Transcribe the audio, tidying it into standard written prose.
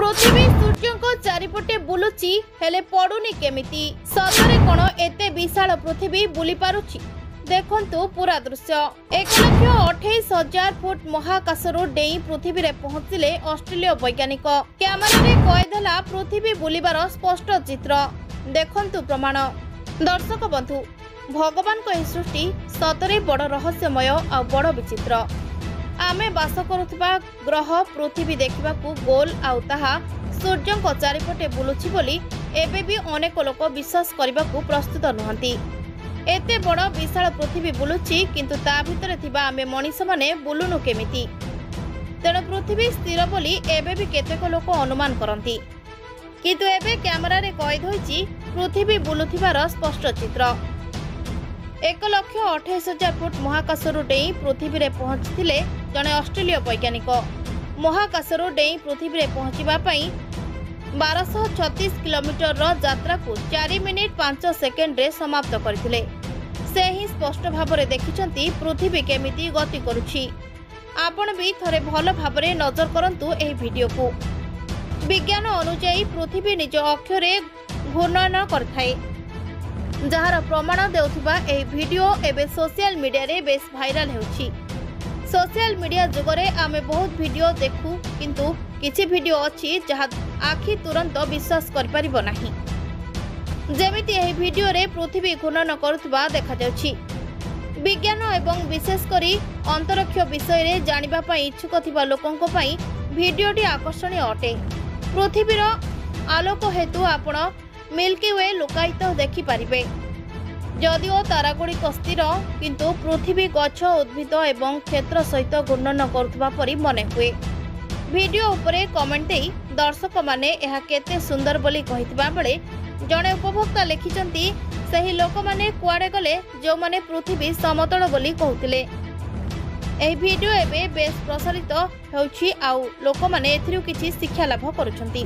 पृथ्वी सूर्य चारिपटे बुलुची हेले पड़ुनी केमिति सतरे कोन एते विशाल पृथ्वी बुली पारुची देखंतु पूरा दृश्य 1,28,000 फुट महाकाशरू डेई पृथ्वी रे पहुंचिले ऑस्ट्रेलिया वैज्ञानिक कैमरा रे कैदेला पृथ्वी बुलिबार स्पष्ट चित्र देखंतु प्रमाण। दर्शक बंधु भगवान को सृष्टि सतरे बड़ रहस्यमय आ बड़ विचित्र। आमे बास करुवा ग्रह पृथ्वी देखा गोल आउ ताहा सूर्य चारिपटे बुलुची बोली एबे भी अनेक लोक विश्वास करने को प्रस्तुत नुहंती। एते बड़ विशाल पृथ्वी बुलुची किंतु ता भितरे थिबा आमे मनीष माने बुलुनु केमिति तेणु पृथ्वी स्थिर बोली एबे भी केतेक लोक अनुमान करती किंतु एबे कैमरा रे कैद होईची पृथ्वी बुलुथिबार स्पष्ट चित्र। 1,28,000 फुट महाकाशरू डेई पृथ्वी रे पहुंचथिले जने ऑस्ट्रेलिया वैज्ञानिक। महाकाशरू डेई पृथ्वी रे पहुंचीबा पई 1236 किलोमीटर यात्रा को 4 मिनिट 5 सेकेंड रे समाप्त करथिले। से ही स्पष्ट भाबरे देखिचंती पृथ्वी केमिति गति करूची। आपण भी थरे भल भाबरे नजर करंतु एही वीडियो को। विज्ञान अनुसार पृथ्वी निज अक्षरे घूर्णन करथाय जहार प्रमाण देउथिबा एही वीडियो एबे सोशल मीडिया रे बेस भाइराल हेउची। सोशल मीडिया जुगरे आमे बहुत वीडियो देखु किंतु किछि वीडियो अछि जहा आखि तुरंत विश्वास कर परिबो नाही। जेमिति एही वीडियो रे पृथ्वी घूर्णन करुथबा देखा जाउची। विज्ञान एवं विशेष करी अंतरिक्ष विषय रे जानिबा पई इच्छुक थिबा लोकंक पई वीडियोटी आकर्षणीय अटे। पृथ्वीर आलोक हेतु आपण मिल्की वे लोकायित देखि पारिबे। जदिओ तारागुड़िक स्थिर किंतु पृथ्वी गछ उद्भिद एवं क्षेत्र सहित घूर्णन करुवा परि मने हुए। वीडियो उपरे कमेंट देई दर्शक माने एहा केते सुंदर बोली कहितबा बेले जणे उपभोक्ता लिखिचंती सही लोक माने कुआडे गले जो माने पृथ्वी समतल बोली कहउतिले। एही वीडियो एबे बेस प्रसारित हेउछि आउ लोक माने एथिरु किछि शिक्षा लाभ करूछंती।